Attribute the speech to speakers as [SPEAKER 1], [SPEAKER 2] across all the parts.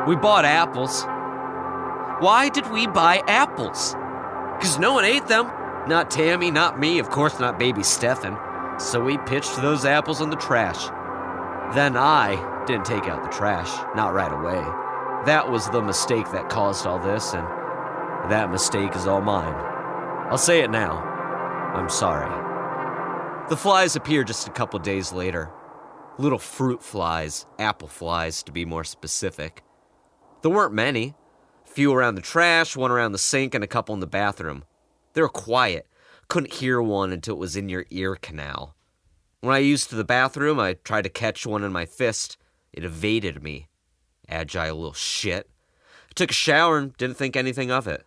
[SPEAKER 1] We bought apples. Why did we buy apples? Because no one ate them. Not Tammy, not me, of course not baby Stefan. So we pitched those apples in the trash. Then I didn't take out the trash, not right away. That was the mistake that caused all this, and that mistake is all mine. I'll say it now. I'm sorry. The flies appeared just a couple days later. Little fruit flies, apple flies to be more specific. There weren't many. A few around the trash, one around the sink, and a couple in the bathroom. They were quiet. Couldn't hear one until it was in your ear canal. When I used the bathroom, I tried to catch one in my fist. It evaded me. Agile little shit. I took a shower and didn't think anything of it.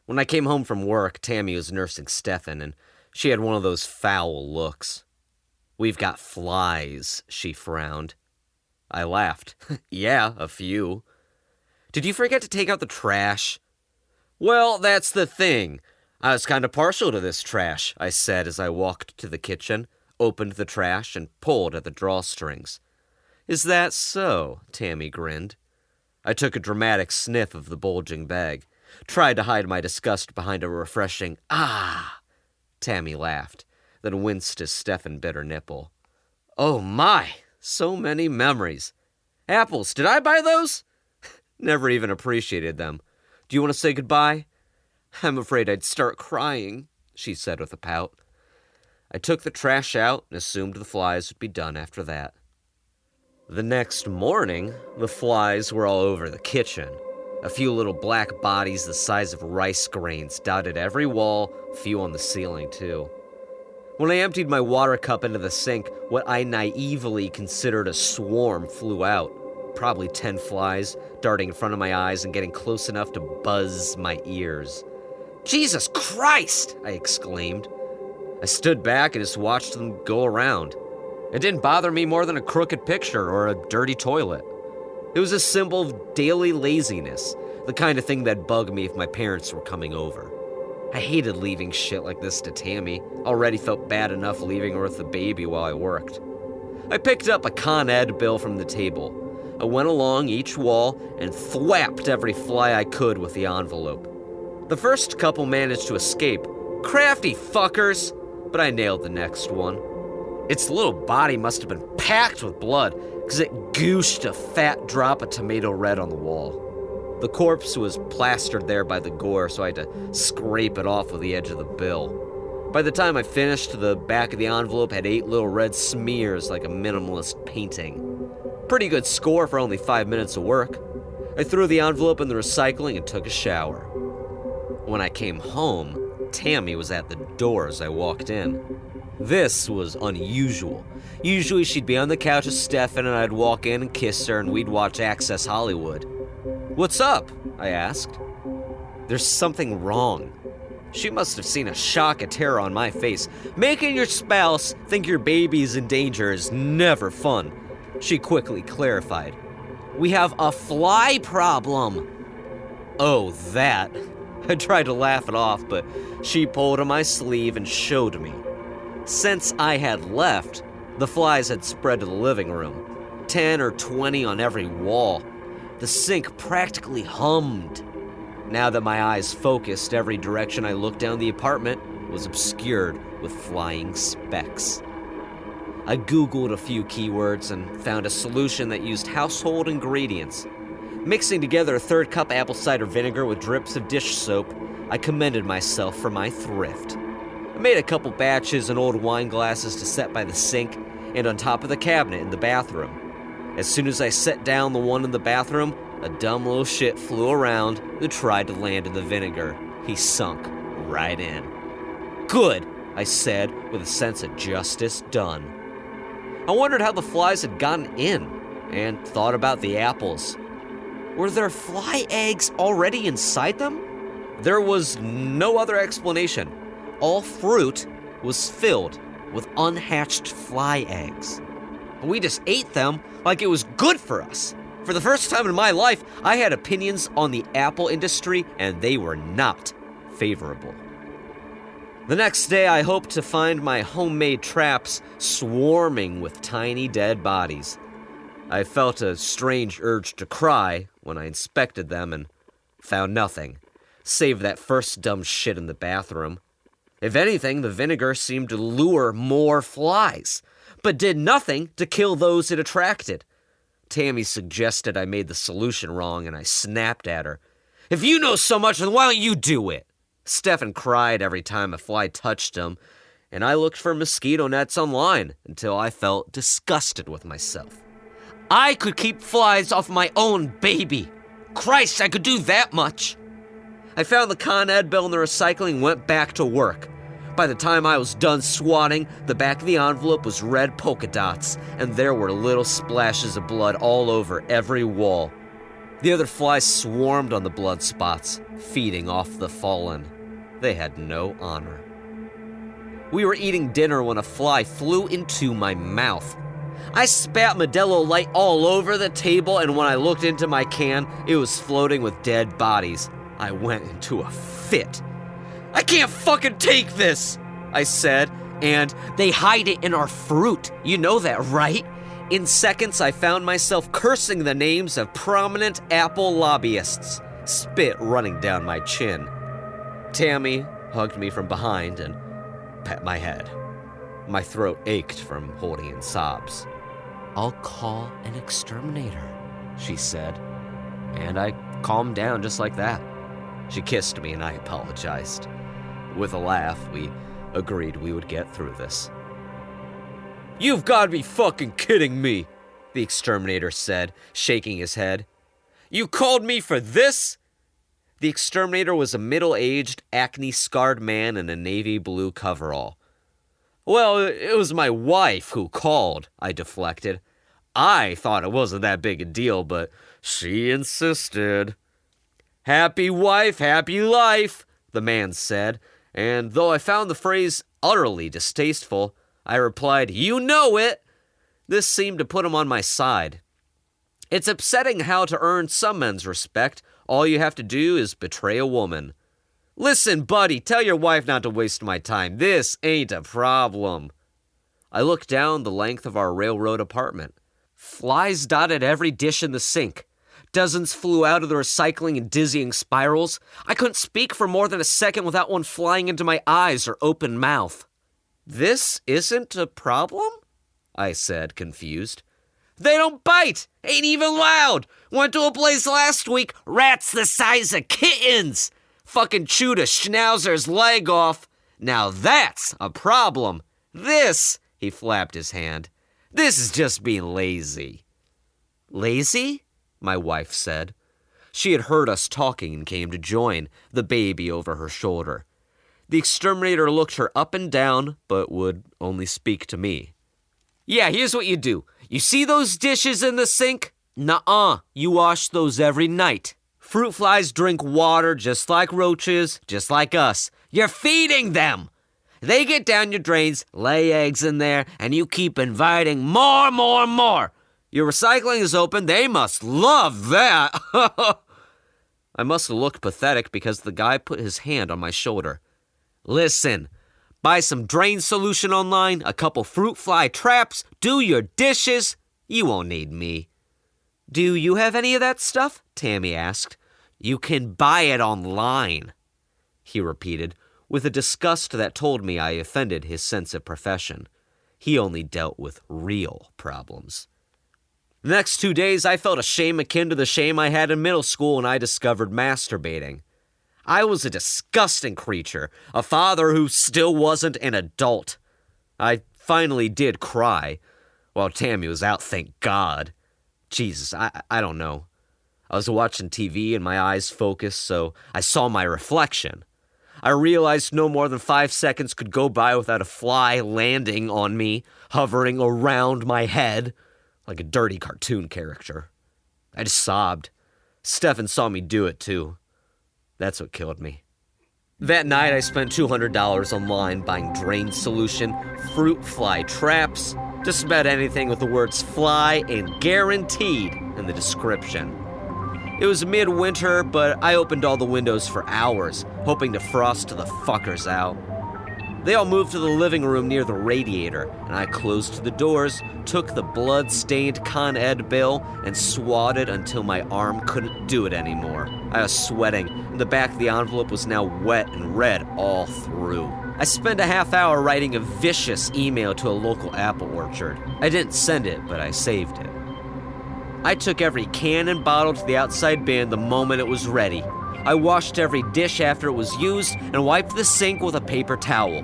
[SPEAKER 1] When I came home from work, Tammy was nursing Stefan, and she had one of those foul looks. "We've got flies," she frowned. I laughed. "Yeah, a few." "Did you forget to take out the trash?" "Well, that's the thing. I was kind of partial to this trash," I said as I walked to the kitchen, opened the trash, and pulled at the drawstrings. "Is that so?" Tammy grinned. I took a dramatic sniff of the bulging bag, tried to hide my disgust behind a refreshing, "Ah!" Tammy laughed, then winced as Stefan bit her nipple. "Oh my, so many memories. Apples, did I buy those?" "Never even appreciated them. Do you want to say goodbye?" "I'm afraid I'd start crying," she said with a pout. I took the trash out and assumed the flies would be done after that. The next morning, the flies were all over the kitchen. A few little black bodies the size of rice grains dotted every wall, a few on the ceiling too. When I emptied my water cup into the sink, what I naively considered a swarm flew out. Probably 10 flies, darting in front of my eyes and getting close enough to buzz my ears. "Jesus Christ!" I exclaimed. I stood back and just watched them go around. It didn't bother me more than a crooked picture or a dirty toilet. It was a symbol of daily laziness, the kind of thing that'd bug me if my parents were coming over. I hated leaving shit like this to Tammy. Already felt bad enough leaving her with the baby while I worked. I picked up a Con Ed bill from the table. I went along each wall and thwapped every fly I could with the envelope. The first couple managed to escape. Crafty fuckers! But I nailed the next one. Its little body must have been packed with blood, because it gooshed a fat drop of tomato red on the wall. The corpse was plastered there by the gore, so I had to scrape it off with the edge of the bill. By the time I finished, the back of the envelope had 8 little red smears like a minimalist painting. Pretty good score for only 5 minutes of work. I threw the envelope in the recycling and took a shower. When I came home, Tammy was at the door as I walked in. This was unusual. Usually she'd be on the couch with Stefan and I'd walk in and kiss her and we'd watch Access Hollywood. "What's up?" I asked. There's something wrong. She must have seen a shock of terror on my face. Making your spouse think your baby's in danger is never fun. She quickly clarified. "We have a fly problem." "Oh, that." I tried to laugh it off, but she pulled on my sleeve and showed me. Since I had left, the flies had spread to the living room. 10 or 20 on every wall. The sink practically hummed. Now that my eyes focused, every direction I looked down the apartment was obscured with flying specks. I Googled a few keywords and found a solution that used household ingredients. Mixing together a 1/3 cup apple cider vinegar with drips of dish soap, I commended myself for my thrift. I made a couple batches in old wine glasses to set by the sink and on top of the cabinet in the bathroom. As soon as I set down the one in the bathroom, a dumb little shit flew around and tried to land in the vinegar. He sunk right in. "Good," I said with a sense of justice done. I wondered how the flies had gotten in and thought about the apples. Were there fly eggs already inside them? There was no other explanation. All fruit was filled with unhatched fly eggs. We just ate them like it was good for us. For the first time in my life, I had opinions on the apple industry, and they were not favorable. The next day, I hoped to find my homemade traps swarming with tiny dead bodies. I felt a strange urge to cry when I inspected them and found nothing, save that first dumb shit in the bathroom. If anything, the vinegar seemed to lure more flies, but did nothing to kill those it attracted. Tammy suggested I made the solution wrong, and I snapped at her. "If you know so much, then why don't you do it?" Stefan cried every time a fly touched him, and I looked for mosquito nets online until I felt disgusted with myself. I could keep flies off my own baby. Christ, I could do that much. I found the Con Ed bill in the recycling and went back to work. By the time I was done swatting, the back of the envelope was red polka dots, and there were little splashes of blood all over every wall. The other flies swarmed on the blood spots, feeding off the fallen. They had no honor. We were eating dinner when a fly flew into my mouth. I spat Modelo Light all over the table, and when I looked into my can, it was floating with dead bodies. I went into a fit. "I can't fucking take this," I said, and "They hide it in our fruit. You know that, right?" In seconds, I found myself cursing the names of prominent Apple lobbyists, spit running down my chin. Tammy hugged me from behind and pat my head. My throat ached from holding in sobs. "I'll call an exterminator," she said, and I calmed down just like that. She kissed me and I apologized. With a laugh, we agreed we would get through this. "You've got to be fucking kidding me," the exterminator said, shaking his head. "You called me for this?" The exterminator was a middle-aged, acne-scarred man in a navy blue coverall. "Well, it was my wife who called," I deflected. "I thought it wasn't that big a deal, but she insisted." "Happy wife, happy life," the man said, and though I found the phrase utterly distasteful, I replied, "You know it." This seemed to put him on my side. It's upsetting how to earn some men's respect, all you have to do is betray a woman. "Listen, buddy, tell your wife not to waste my time. This ain't a problem." I looked down the length of our railroad apartment. Flies dotted every dish in the sink. Dozens flew out of the recycling in dizzying spirals. I couldn't speak for more than a second without one flying into my eyes or open mouth. "This isn't a problem?" I said, confused. "They don't bite! Ain't even loud! Went to a place last week, rats the size of kittens! Fucking chewed a schnauzer's leg off. Now that's a problem. This," he flapped his hand, "this is just being lazy." "Lazy?" my wife said. She had heard us talking and came to join, the baby over her shoulder. The exterminator looked her up and down, but would only speak to me. "Yeah, here's what you do. You see those dishes in the sink? Nuh-uh, you wash those every night. Fruit flies drink water just like roaches, just like us. You're feeding them. They get down your drains, lay eggs in there, and you keep inviting more. Your recycling is open. They must love that." I must have looked pathetic because the guy put his hand on my shoulder. "Listen, buy some drain solution online, a couple fruit fly traps, do your dishes. You won't need me." "Do you have any of that stuff?" Tammy asked. "You can buy it online," he repeated, with a disgust that told me I offended his sense of profession. He only dealt with real problems. The next 2 days, I felt a shame akin to the shame I had in middle school when I discovered masturbating. I was a disgusting creature, a father who still wasn't an adult. I finally did cry, while Tammy was out, thank God. Jesus, I don't know. I was watching TV and my eyes focused, so I saw my reflection. I realized no more than 5 seconds could go by without a fly landing on me, hovering around my head, like a dirty cartoon character. I just sobbed. Stefan saw me do it, too. That's what killed me. That night, I spent $200 online buying drain solution, fruit fly traps, just about anything with the words fly and guaranteed in the description. It was midwinter, but I opened all the windows for hours, hoping to frost the fuckers out. They all moved to the living room near the radiator, and I closed the doors, took the blood-stained Con Ed bill, and swatted until my arm couldn't do it anymore. I was sweating, and the back of the envelope was now wet and red all through. I spent a half hour writing a vicious email to a local apple orchard. I didn't send it, but I saved it. I took every can and bottle to the outside bin the moment it was ready. I washed every dish after it was used and wiped the sink with a paper towel.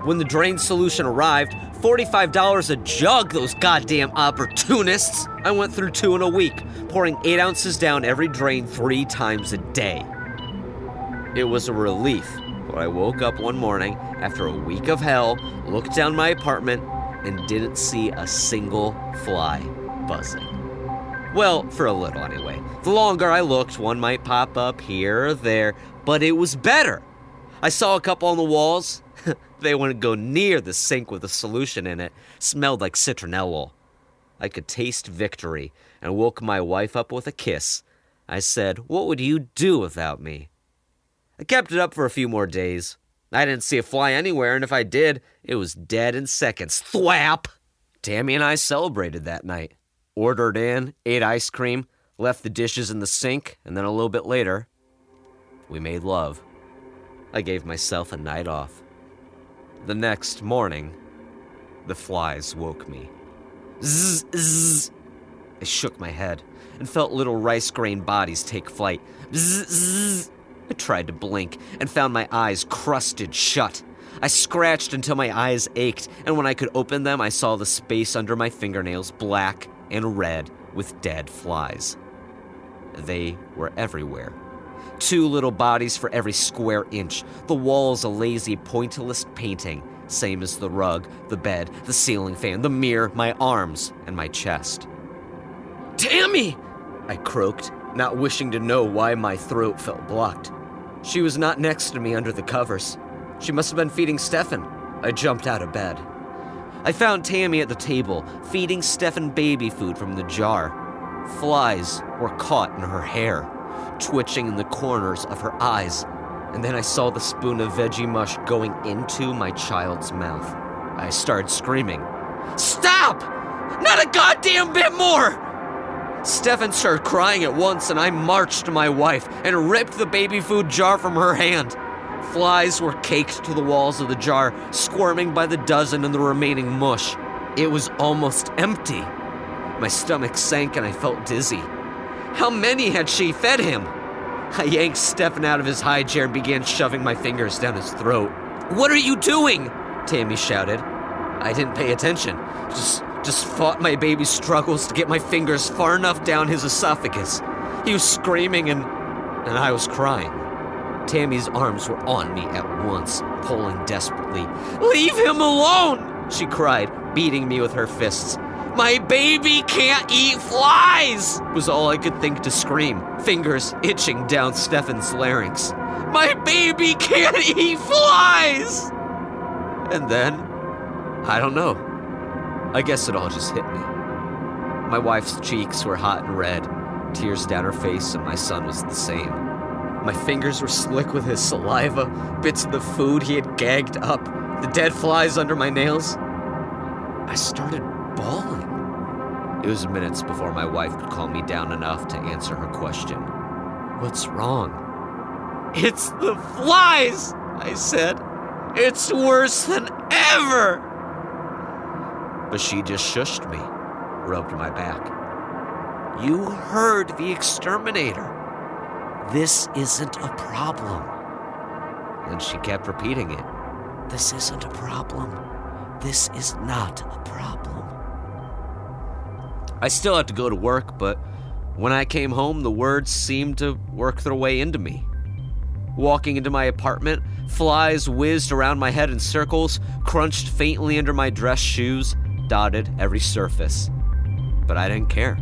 [SPEAKER 1] When the drain solution arrived, $45 a jug, those goddamn opportunists. I went through 2 in a week, pouring 8 ounces down every drain 3 times a day. It was a relief, but I woke up one morning after a week of hell, looked down my apartment, and didn't see a single fly buzzing. Well, for a little anyway. The longer I looked, one might pop up here or there, but it was better. I saw a couple on the walls. They wouldn't go near the sink with a solution in it. Smelled like citronellol. I could taste victory and woke my wife up with a kiss. I said, "What would you do without me?" I kept it up for a few more days. I didn't see a fly anywhere, and if I did, it was dead in seconds. Thwap! Tammy and I celebrated that night. Ordered in, ate ice cream, left the dishes in the sink, and then a little bit later, we made love. I gave myself a night off. The next morning, the flies woke me. Zzz, zzz. I shook my head and felt little rice grain bodies take flight. Zzz, zzz. I tried to blink and found my eyes crusted shut. I scratched until my eyes ached, and when I could open them, I saw the space under my fingernails black and red with dead flies. They were everywhere. 2 little bodies for every square inch. The walls a lazy, pointless painting, same as the rug, the bed, the ceiling fan, the mirror, my arms, and my chest. "Tammy!" I croaked, not wishing to know why my throat felt blocked. She was not next to me under the covers. She must have been feeding Stefan. I jumped out of bed. I found Tammy at the table, feeding Stefan baby food from the jar. Flies were caught in her hair, twitching in the corners of her eyes, and then I saw the spoon of veggie mush going into my child's mouth. I started screaming, "Stop! Not a goddamn bit more!" Stefan started crying at once, and I marched to my wife and ripped the baby food jar from her hand. Flies were caked to the walls of the jar, squirming by the dozen in the remaining mush. It was almost empty. My stomach sank and I felt dizzy. How many had she fed him? I yanked Stefan out of his high chair and began shoving my fingers down his throat. "What are you doing?" Tammy shouted. I didn't pay attention. Just fought my baby's struggles to get my fingers far enough down his esophagus. He was screaming and I was crying. Tammy's arms were on me at once, pulling desperately. "Leave him alone!" she cried, beating me with her fists. "My baby can't eat flies!" was all I could think to scream, fingers itching down Stefan's larynx. "My baby can't eat flies!" And then, I don't know. I guess it all just hit me. My wife's cheeks were hot and red, tears down her face, and my son was the same. My fingers were slick with his saliva, bits of the food he had gagged up, the dead flies under my nails. I started bawling. It was minutes before my wife could calm me down enough to answer her question. "What's wrong?" "It's the flies," I said. "It's worse than ever." But she just shushed me, rubbed my back. "You heard the exterminator. This isn't a problem." And she kept repeating it. "This isn't a problem. This is not a problem." I still had to go to work, but when I came home, the words seemed to work their way into me. Walking into my apartment, flies whizzed around my head in circles, crunched faintly under my dress shoes, dotted every surface. But I didn't care.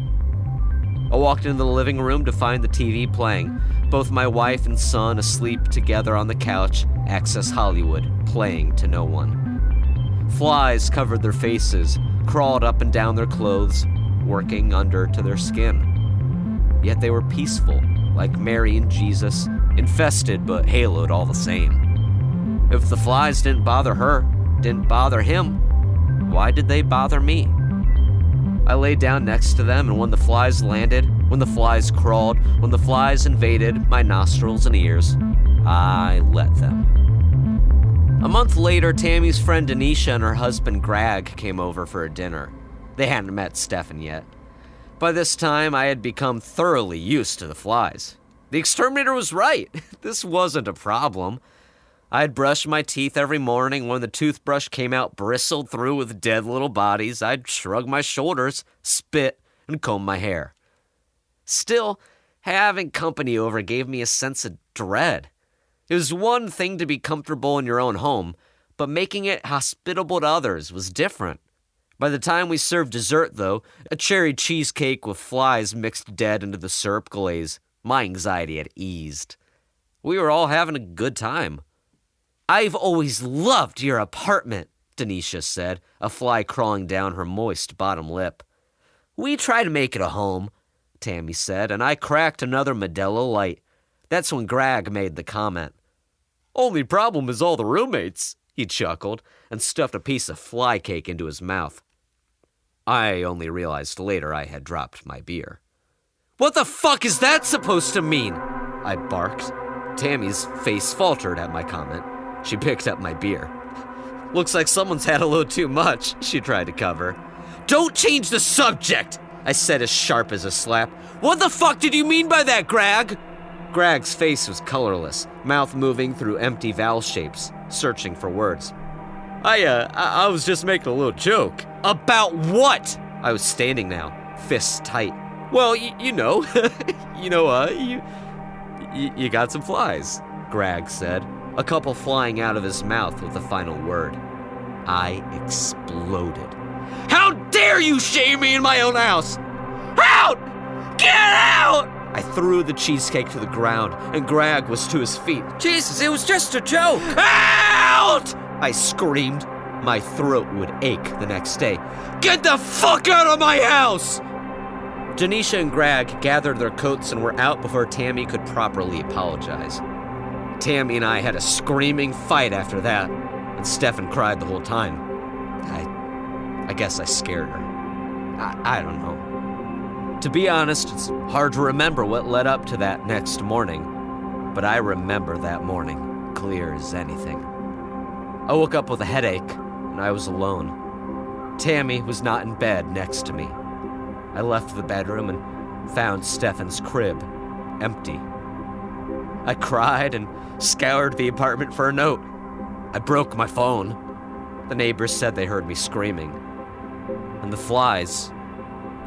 [SPEAKER 1] I walked into the living room to find the TV playing, both my wife and son asleep together on the couch, Access Hollywood, playing to no one. Flies covered their faces, crawled up and down their clothes, working under to their skin. Yet they were peaceful, like Mary and Jesus, infested but haloed all the same. If the flies didn't bother her, didn't bother him, why did they bother me? I lay down next to them, and when the flies landed, when the flies crawled, when the flies invaded my nostrils and ears, I let them. A month later, Tammy's friend Denisha and her husband Greg came over for a dinner. They hadn't met Stefan yet. By this time, I had become thoroughly used to the flies. The exterminator was right. This wasn't a problem. I'd brush my teeth every morning. When the toothbrush came out bristled through with dead little bodies, I'd shrug my shoulders, spit, and comb my hair. Still, having company over gave me a sense of dread. It was one thing to be comfortable in your own home, but making it hospitable to others was different. By the time we served dessert, though, a cherry cheesecake with flies mixed dead into the syrup glaze, my anxiety had eased. We were all having a good time. "I've always loved your apartment," Denisha said, a fly crawling down her moist bottom lip. "We try to make it a home," Tammy said, and I cracked another Modelo Light. That's when Greg made the comment. "Only problem is all the roommates," he chuckled and stuffed a piece of fly cake into his mouth. I only realized later I had dropped my beer. "What the fuck is that supposed to mean?" I barked. Tammy's face faltered at my comment. She picked up my beer. "Looks like someone's had a little too much," she tried to cover. "Don't change the subject," I said as sharp as a slap. "What the fuck did you mean by that, Greg?" Greg's face was colorless, mouth moving through empty vowel shapes, searching for words. I was just making a little joke." "About what?" I was standing now, fists tight. "Well, you know, you got some flies," Greg said, a couple flying out of his mouth with the final word. I exploded. "How dare you shame me in my own house? Out! Get out!" I threw the cheesecake to the ground, and Greg was to his feet. "Jesus, it was just a joke!" "Out!" I screamed. My throat would ache the next day. "Get the fuck out of my house!" Denisha and Greg gathered their coats and were out before Tammy could properly apologize. Tammy and I had a screaming fight after that, and Stefan cried the whole time. I guess I scared her. I don't know. To be honest, it's hard to remember what led up to that next morning, but I remember that morning clear as anything. I woke up with a headache, and I was alone. Tammy was not in bed next to me. I left the bedroom and found Stefan's crib, empty. I cried and scoured the apartment for a note. I broke my phone. The neighbors said they heard me screaming, and the flies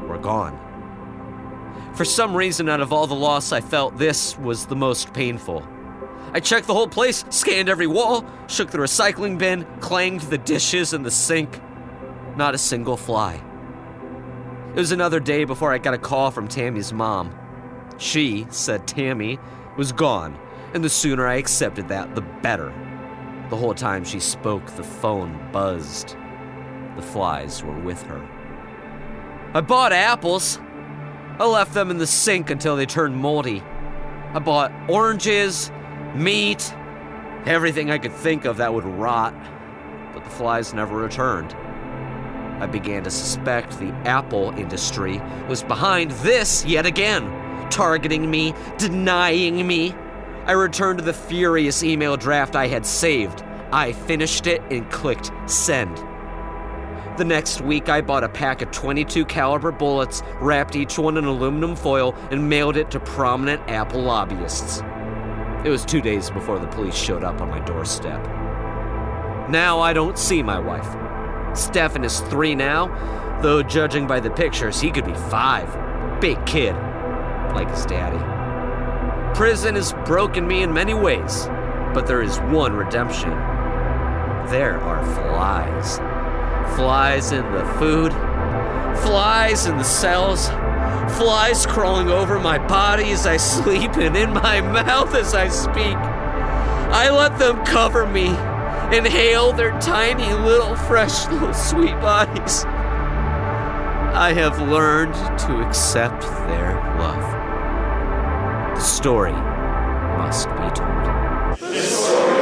[SPEAKER 1] were gone. For some reason, out of all the loss I felt, this was the most painful. I checked the whole place, scanned every wall, shook the recycling bin, clanged the dishes in the sink. Not a single fly. It was another day before I got a call from Tammy's mom. She said Tammy was gone, and the sooner I accepted that, the better. The whole time she spoke, the phone buzzed. The flies were with her. I bought apples. I left them in the sink until they turned moldy. I bought oranges, meat, everything I could think of that would rot, but the flies never returned. I began to suspect the apple industry was behind this yet again, targeting me, denying me. I returned to the furious email draft I had saved. I finished it and clicked send. The next week, I bought a pack of .22 caliber bullets, wrapped each one in aluminum foil, and mailed it to prominent Apple lobbyists. It was 2 days before the police showed up on my doorstep. Now I don't see my wife. Stefan is 3 now, though judging by the pictures, he could be 5. Big kid, like his daddy. Prison has broken me in many ways, but there is one redemption. There are flies. Flies in the food, flies in the cells, flies crawling over my body as I sleep and in my mouth as I speak. I let them cover me, inhale their tiny little fresh little sweet bodies. I have learned to accept their love. The story must be told.